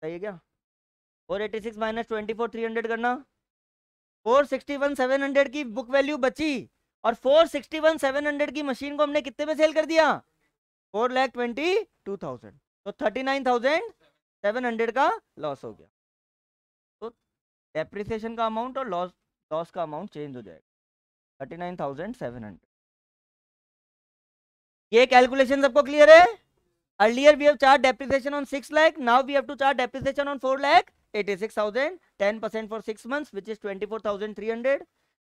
सही है क्या? 486 माइनस 24,300 करना, 461,700 की बुक वैल्यू बची, और 461,700 की मशीन को हमने कितने में सेल कर दिया? 4,22,000। तो 39,700 का लॉस हो गया। तो डेप्रिसिएशन का अमाउंट और लॉस लॉस का अमाउंट चेंज हो जाएगा, 39,700। ये कैलकुलेशन सबको क्लियर है? Earlier we have charge depreciation on 6 lakh, now we have to charge depreciation on 4,86,000, 10% for 6 months which is 24,300.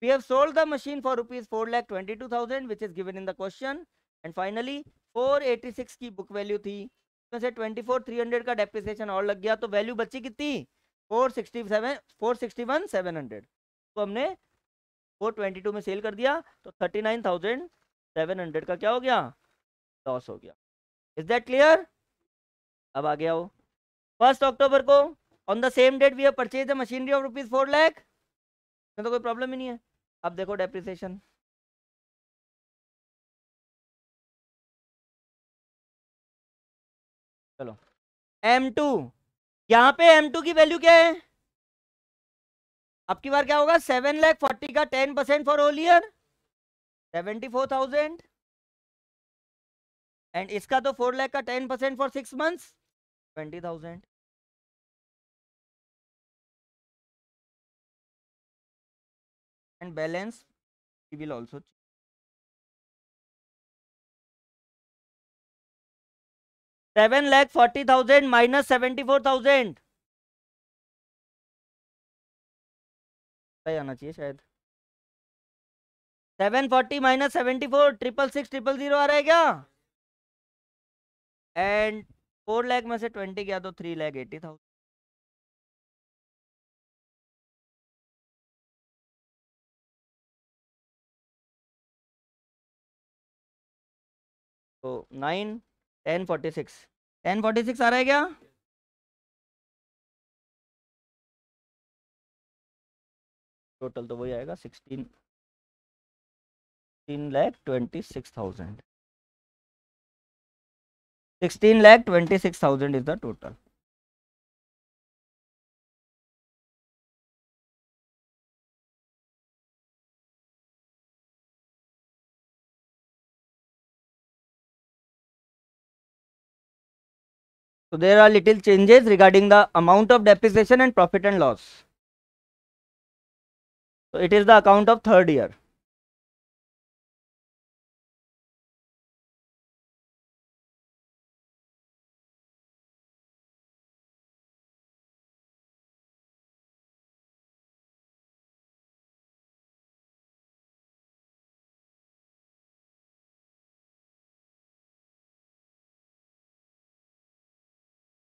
We have sold the machine for rupees 4,22,000 which is given in the question. And finally 486 की book value थी, उसमें से 24,300 का depreciation और लग गया, तो value बची कितनी? 461,700। तो हमने 422 में सेल कर दिया, तो 39,700 का क्या हो गया? लॉस हो गया। Is that clear? अब आ गया हो 1 अक्टूबर को, on the same date we have purchase the machinery of rupees 4 lakh. तो कोई प्रॉब्लम ही नहीं है। अब देखो डेप्रिसिएशन, चलो M2, यहाँ पे M2 की वैल्यू क्या है? अब की बार क्या होगा? 7,40,000 का 10% फॉर होल ईयर 74,000, एंड इसका तो 4 लाख का 10% for 6 months 20,000। And balance will also 7,40,000 minus 74,000 सही आना चाहिए शायद। 740 माइनस 74, 666,000 आ रहा है क्या? एंड 4 लाख में से 20 गया तो 3,80,000। तो 9 1046 1046 आ रहा है क्या? टोटल तो वही आएगा 16,26,000। 16,26,000 is the total. So there are little changes regarding the amount of depreciation and profit and loss. So it is the account of third year.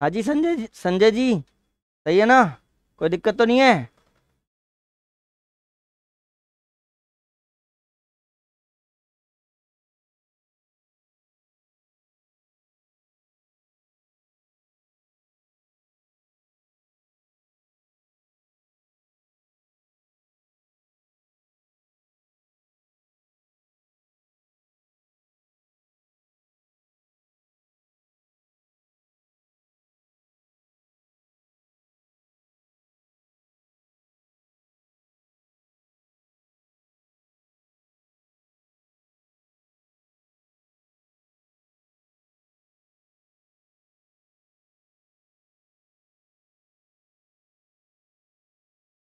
हाँ जी संजय जी सही है ना, कोई दिक्कत तो नहीं है?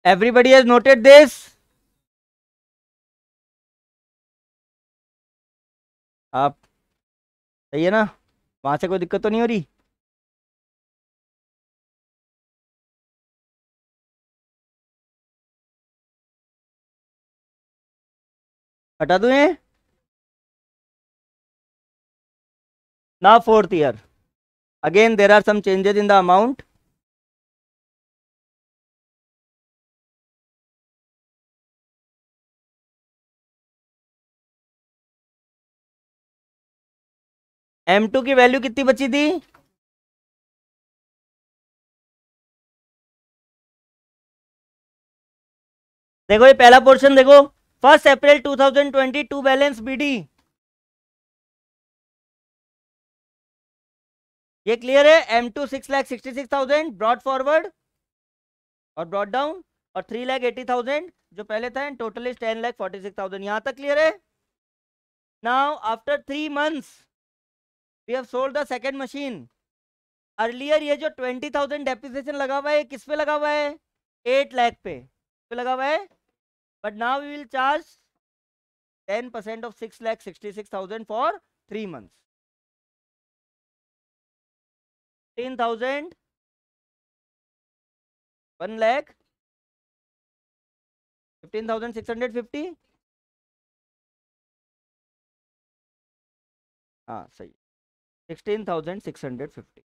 Everybody has noted this? आप सही है ना, वहां से कोई दिक्कत तो नहीं हो रही? हटा दूं ये? Now fourth year. Again there are some changes in the amount. M2 की वैल्यू कितनी बची थी? देखो ये पहला पोर्शन देखो, 1 अप्रैल 2022 बैलेंस बीडी, ये क्लियर है? M2 6,66,000 ब्रॉड फॉरवर्ड और ब्रॉड डाउन, और 3,80,000 जो पहले था, एंड टोटल इज 10,46,000। यहां तक क्लियर है? Now after 3 months we have sold the second machine. Earlier ये जो 20,000 डेप्रिसिएशन लगा हुआ है, किस पे लगा हुआ है? 8 लाख पे लगा हुआ है। But now we will charge 10% of 6,66,000 for 3 months. 15,000, 1 lakh, 15,650। हाँ सही, 16,650।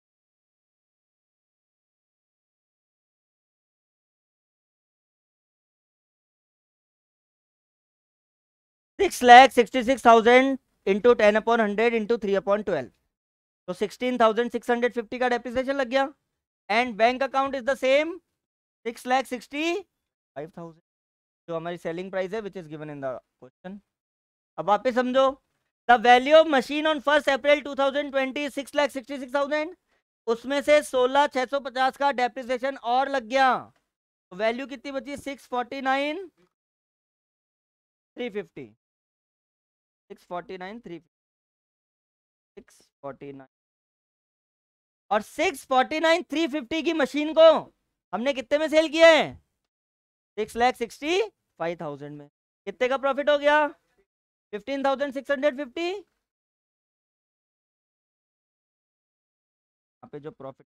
6,66,000 इंटू 10/100 इंटू 3/12, तो 16,650 का डेप्रिसिएशन लग गया। And bank account is the same, 6,65,000 जो हमारी सेलिंग प्राइस है, which is given in the question. अब वापस समझो, the value of machine on 1 अप्रैल 2020 6,66,000, उसमें से 16,650 का डेप्रिसिएशन और लग गया, तो वैल्यू कितनी बची? 649,350। 649,350 और 649,350 की मशीन को हमने कितने में सेल किया है? 6,65,000 में। कितने का प्रॉफिट हो गया? 15,650। यहाँ पे जो प्रॉफिट,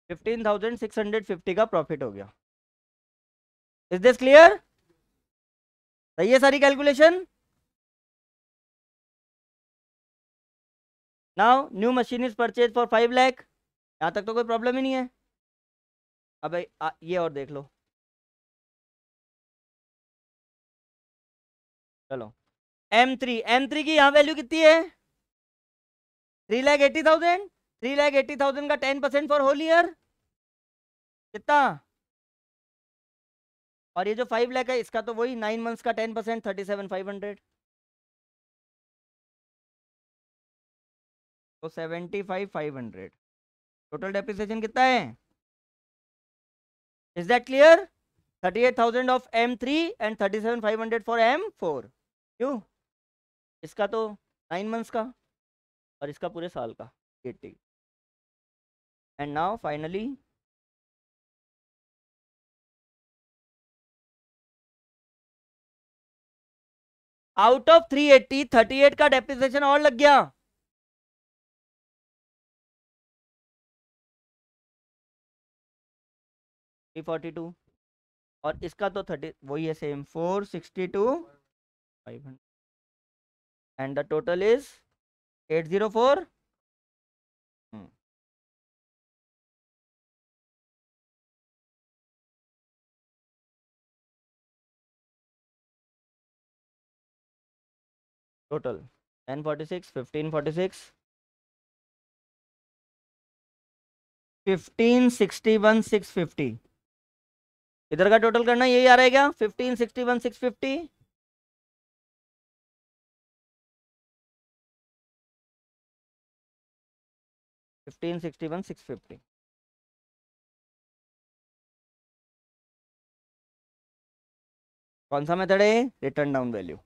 $15,650 का प्रॉफिट हो गया। Is this clear? सही है सारी calculation? Now new machine is purchase for 5 lakh, यहाँ तक तो कोई प्रॉब्लम ही नहीं है। अब ये और देख लो, चलो M3 की यहाँ वैल्यू कितनी है? 3,80,000। 3,80,000 का 10% फॉर होल ईयर कितना? और ये जो 5 लाख है इसका तो वही 9 मंथ्स का 10%, 37,500। तो 75,500 टोटल डेप्रिसिएशन कितना है? Is that clear? 38,000 of M3 and 37,500 for M4। क्यों? इसका तो 9 मंथ्स का और इसका पूरे साल का 80। And now finally out of 380 38 का डेप्रिसिएशन और लग गया। थ्री 42 और इसका तो 30 वही है same 462 500 and the total is 804। Total 1046 1546 1561 650। इधर का टोटल करना यही आ रहा है क्या? 1561 650 1561 650। कौन सा मेथड है? Written down value.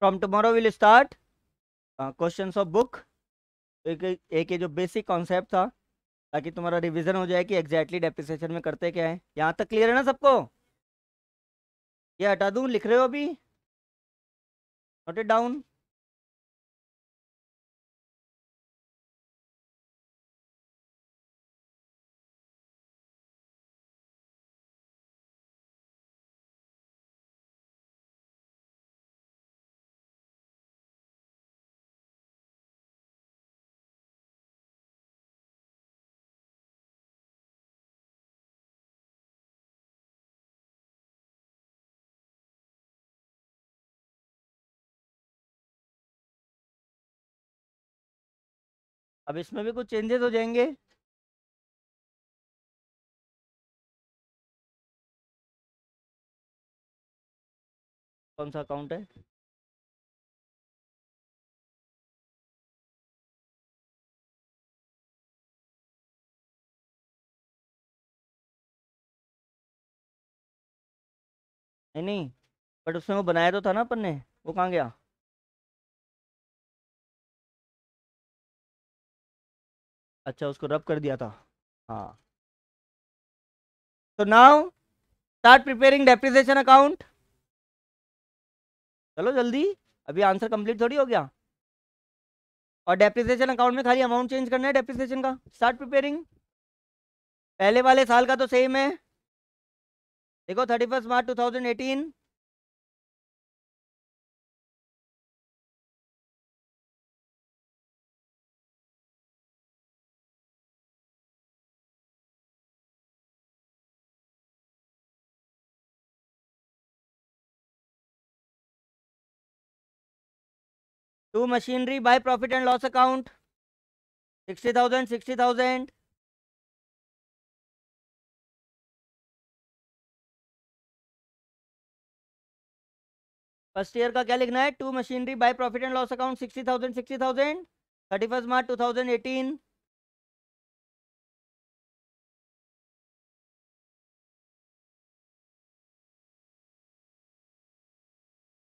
From tomorrow will start questions of book. एक ये जो बेसिक कॉन्सेप्ट था ताकि तुम्हारा रिवीजन हो जाए कि एग्जैक्टली डेप्रिसिएशन में करते क्या है। यहाँ तक क्लियर है ना सबको? ये हटा दूं? लिख रहे हो अभी? Note it down. अब इसमें भी कुछ चेंजेस हो जाएंगे। कौन सा अकाउंट है? नहीं नहीं, बट उसमें वो बनाया तो था ना अपन ने, वो कहाँ गया? अच्छा, उसको रब कर दिया था। हाँ। तो now start preparing depreciation account. चलो जल्दी, अभी आंसर कंप्लीट थोड़ी हो गया। और डेप्रिसिएशन अकाउंट में खाली अमाउंट चेंज करना है डेप्रिसिएशन का। Start preparing. पहले वाले साल का तो सेम है। देखो 31 March 2018। To machinery by profit and loss account 60,000 60,000। First year का क्या लिखना है? To machinery by profit and loss account 60,000 60,000 31 March 2018।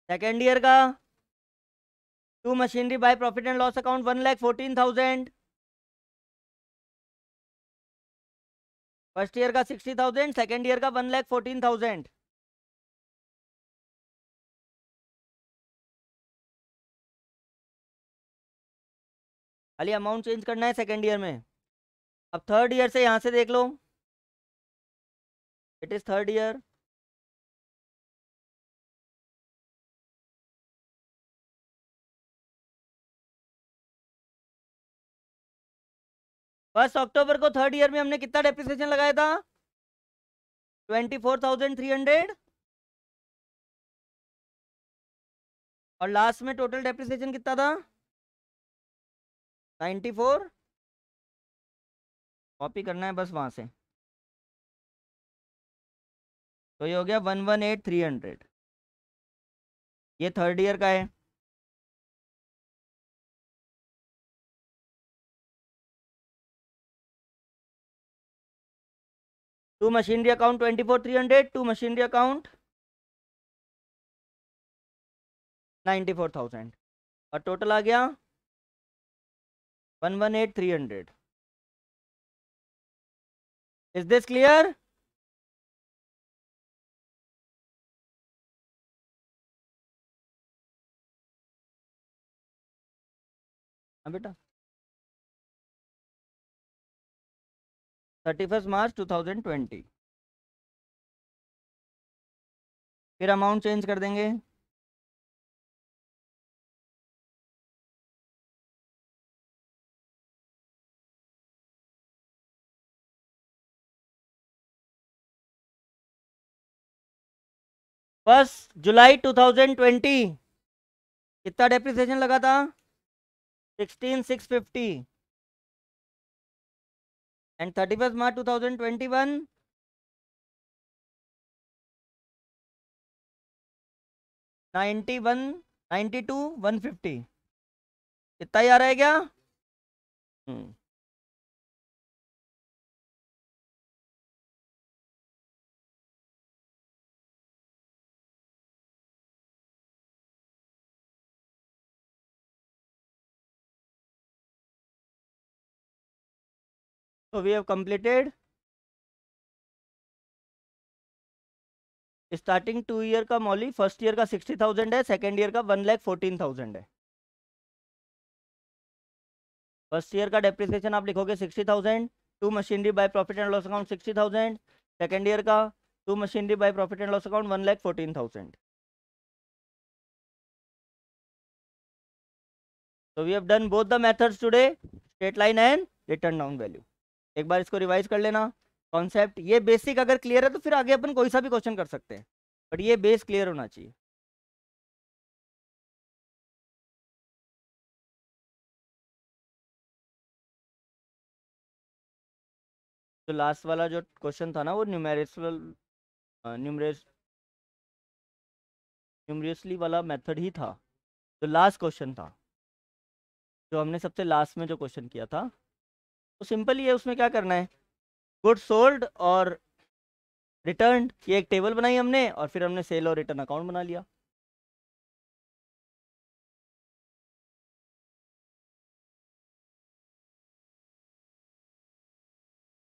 Second year का to machinery by profit and loss account 1,14,000। First year का 60,000, सेकेंड ईयर का 1,14,000। खाली amount change करना है सेकेंड ईयर में। अब थर्ड ईयर से यहां से देख लो, it is third year. 1 October को थर्ड ईयर में हमने कितना डेप्रिसिएशन लगाया था? 24,300। और लास्ट में टोटल डेप्रिसिएशन कितना था? 94। कॉपी करना है बस वहां से। तो ये हो गया 118,300। ये थर्ड ईयर का है। To machinery account 24,300, to machinery account 94,000। और टोटल आ गया 118,300। Is this clear? हाँ बेटा। 31 मार्च 2020। फिर अमाउंट चेंज कर देंगे। फर्स्ट जुलाई 2020 कितना डेप्रिसिएशन लगा था? 16,650। एंड 31 मार्च 2021 91 92,150। कितना ही आ रहा है क्या? हम्म। So we have completed starting 2 year का मौली। फर्स्ट ईयर का 60,000 है, सेकेंड ईयर का 1,14,000 है। फर्स्ट ईयर का डेप्रिसिएशन आप लिखोगे 60,000, to machinery by profit and loss account 60,000। Second year का to machinery by profit and loss account 1,14,000। So we have done both the methods today, straight line and return down value। एक बार इसको revise कर लेना। Concept ये basic अगर clear है तो फिर आगे अपन कोई सा भी क्वेश्चन कर सकते हैं, बट ये बेस क्लियर होना चाहिए। तो लास्ट वाला जो क्वेश्चन था ना वो न्यूमेरिकल न्यूमरियसली वाला मेथड ही था। जो लास्ट क्वेश्चन था, जो हमने सबसे लास्ट में जो क्वेश्चन किया था, तो सिंपल ही है। उसमें क्या करना है, गुड सोल्ड और रिटर्न की एक टेबल बनाई हमने, और फिर हमने सेल और रिटर्न अकाउंट बना लिया।